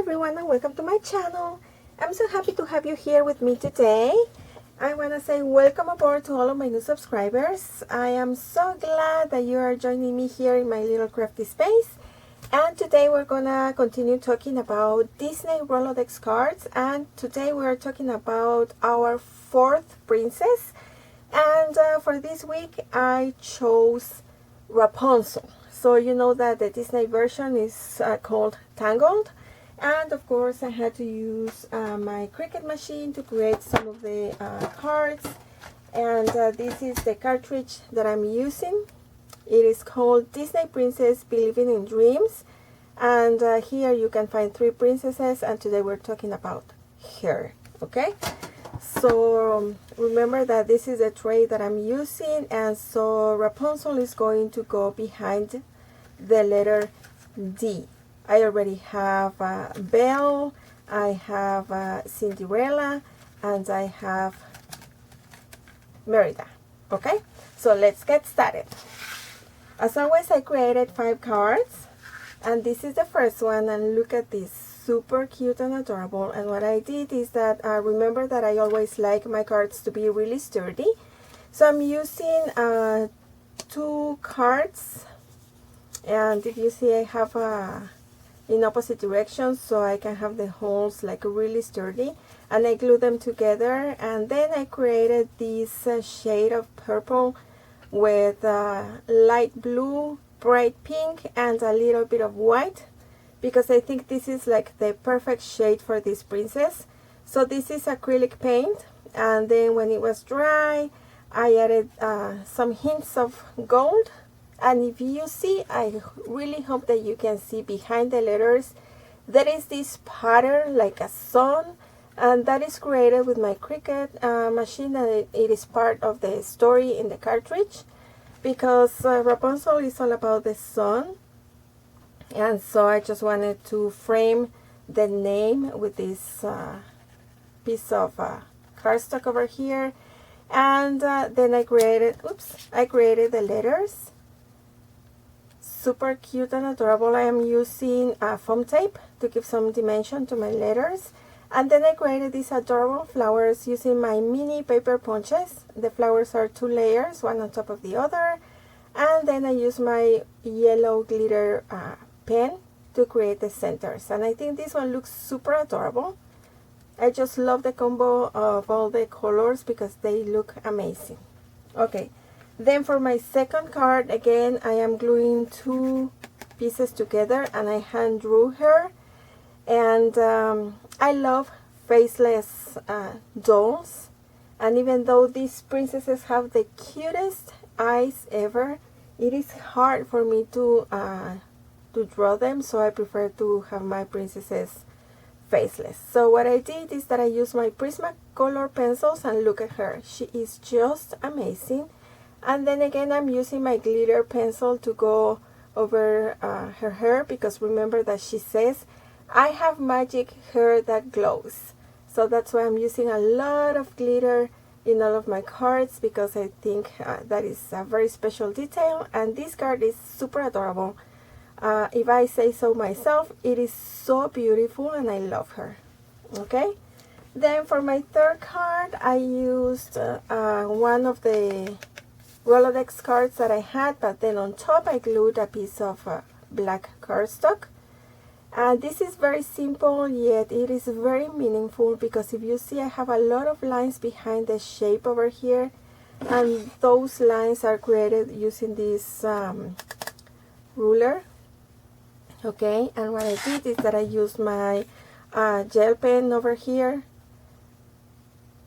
everyone, and welcome to my channel. I'm so happy to have you here with me today. I want to say welcome aboard to all of my new subscribers. I am so glad that you are joining me here in my little crafty space. And today we're gonna continue talking about Disney Rolodex cards, and today we're talking about our fourth princess. And for this week I chose Rapunzel. So you know that the Disney version is called Tangled, and of course I had to use my Cricut machine to create some of the cards. And this is the cartridge that I'm using. It is called Disney Princess Believing in Dreams, and here you can find 3 princesses, and today we're talking about her. Okay, so remember that this is a tray that I'm using, and so Rapunzel is going to go behind the letter D. I already have Belle, I have Cinderella, and I have Merida. Okay, so let's get started. As always, I created 5 cards, and this is the first one, and look at this, super cute and adorable. And what I did is that, remember that I always like my cards to be really sturdy, so I'm using 2 cards, and if you see I have in opposite directions so I can have the holes like really sturdy, and I glue them together. And then I created this shade of purple with light blue, bright pink, and a little bit of white, because I think this is like the perfect shade for this princess. So this is acrylic paint, and then when it was dry I added some hints of gold. And if you see, I really hope that you can see behind the letters, there is this pattern like a sun, and that is created with my Cricut machine, and it is part of the story in the cartridge, because Rapunzel is all about the sun. And so I just wanted to frame the name with this piece of cardstock over here. And then I created the letters. Super cute and adorable. I am using foam tape to give some dimension to my letters. And then I created these adorable flowers using my mini paper punches. The flowers are 2 layers, one on top of the other. And then I use my yellow glitter pen to create the centers. And I think this one looks super adorable. I just love the combo of all the colors because they look amazing. Okay. Then for my second card, again, I am gluing 2 pieces together, and I hand drew her. And I love faceless dolls. And even though these princesses have the cutest eyes ever, it is hard for me to draw them. So I prefer to have my princesses faceless. So what I did is that I used my Prismacolor pencils, and look at her. She is just amazing. And then again, I'm using my glitter pencil to go over her hair, because remember that she says, I have magic hair that glows. So that's why I'm using a lot of glitter in all of my cards, because I think that is a very special detail. And this card is super adorable. If I say so myself, it is so beautiful and I love her. Okay. Then for my third card, I used one of the Rolodex cards that I had, but then on top I glued a piece of black cardstock. And this is very simple, yet it is very meaningful, because if you see, I have a lot of lines behind the shape over here, and those lines are created using this ruler. Okay, and what I did is that I used my gel pen over here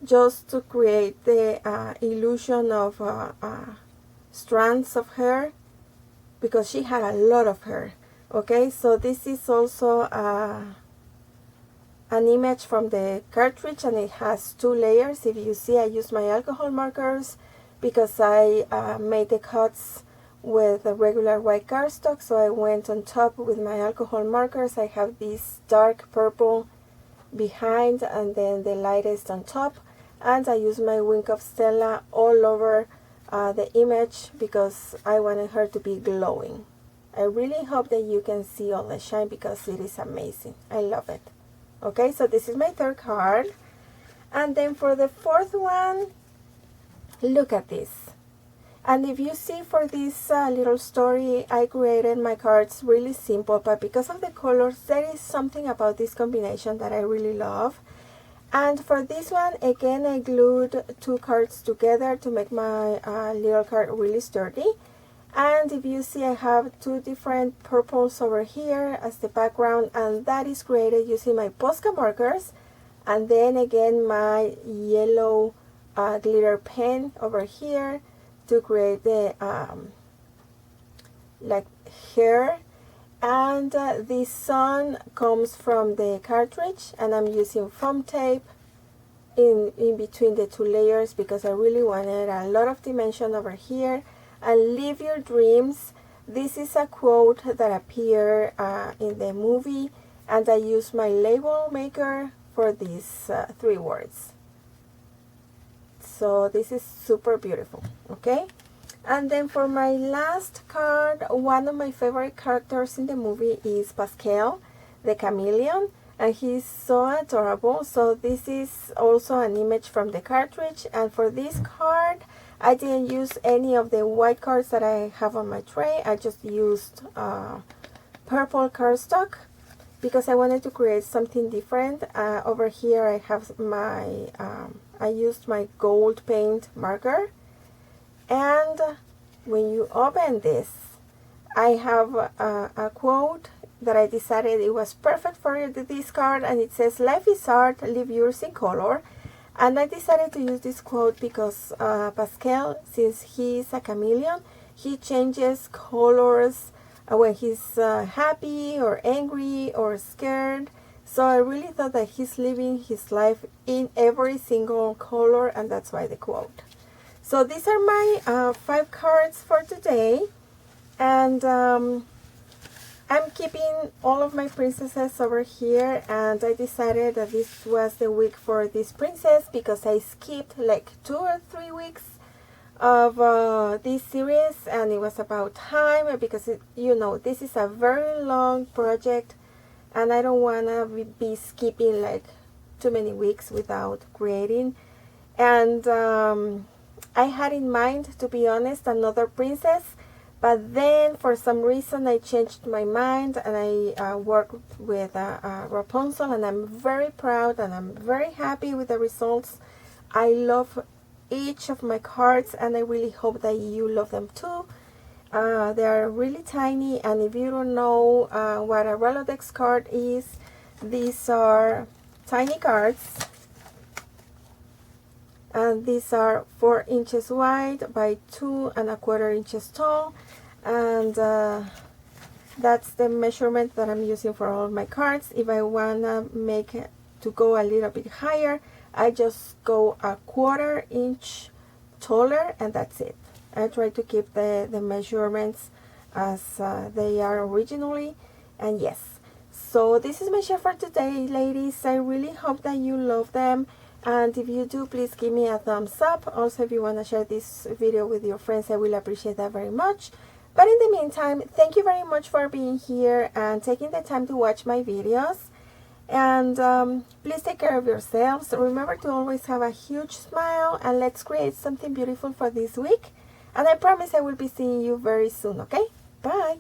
just to create the illusion of strands of hair, because she had a lot of hair. Okay, so this is also an image from the cartridge, and it has 2 layers. If you see, I use my alcohol markers because I made the cuts with a regular white cardstock, so I went on top with my alcohol markers. I have this dark purple behind, and then the lightest on top. And I use my Wink of Stella all over the image, because I wanted her to be glowing. I really hope that you can see all the shine because it is amazing. I love it. Okay, so this is my third card. And then for the fourth one, look at this. And if you see for this little story, I created my cards really simple, but because of the colors, there is something about this combination that I really love. And for this one, again, I glued two cards together to make my little card really sturdy. And if you see, I have two different purples over here as the background, and that is created using my Posca markers. And then again, my yellow glitter pen over here to create the like hair. And the sun comes from the cartridge, and I'm using foam tape in between the two layers because I really wanted a lot of dimension over here. And live your dreams. This is a quote that appeared in the movie, and I use my label maker for these 3 words. So this is super beautiful, okay? And then for my last card, one of my favorite characters in the movie is Pascal, the chameleon, and he's so adorable. So this is also an image from the cartridge. And for this card, I didn't use any of the white cards that I have on my tray. I just used purple cardstock because I wanted to create something different. Over here I have my, I used my gold paint marker. And when you open this, I have a quote that I decided it was perfect for this card, and it says, "Life is art, live yours in color." And I decided to use this quote because Pascal, since he's a chameleon, he changes colors when he's happy or angry or scared. So I really thought that he's living his life in every single color, and that's why the quote. So these are my 5 cards for today, and I'm keeping all of my princesses over here, and I decided that this was the week for this princess because I skipped like 2 or 3 weeks of this series, and it was about time because you know, this is a very long project and I don't want to be skipping like too many weeks without creating. And I had in mind, to be honest, another princess, but then for some reason I changed my mind and I worked with Rapunzel, and I'm very proud and I'm very happy with the results. I love each of my cards, and I really hope that you love them too. They are really tiny, and if you don't know what a Rolodex card is, these are tiny cards. And these are 4 inches wide by 2 1/4 inches tall, and that's the measurement that I'm using for all my cards. If I wanna make it to go a little bit higher, I just go 1/4 inch taller, and that's it. I try to keep the measurements as they are originally. And yes, so this is my share for today, ladies. I really hope that you love them. And if you do, please give me a thumbs up. Also, if you want to share this video with your friends, I will appreciate that very much. But in the meantime, thank you very much for being here and taking the time to watch my videos. And please take care of yourselves. Remember to always have a huge smile, and let's create something beautiful for this week. And I promise I will be seeing you very soon, okay? Bye!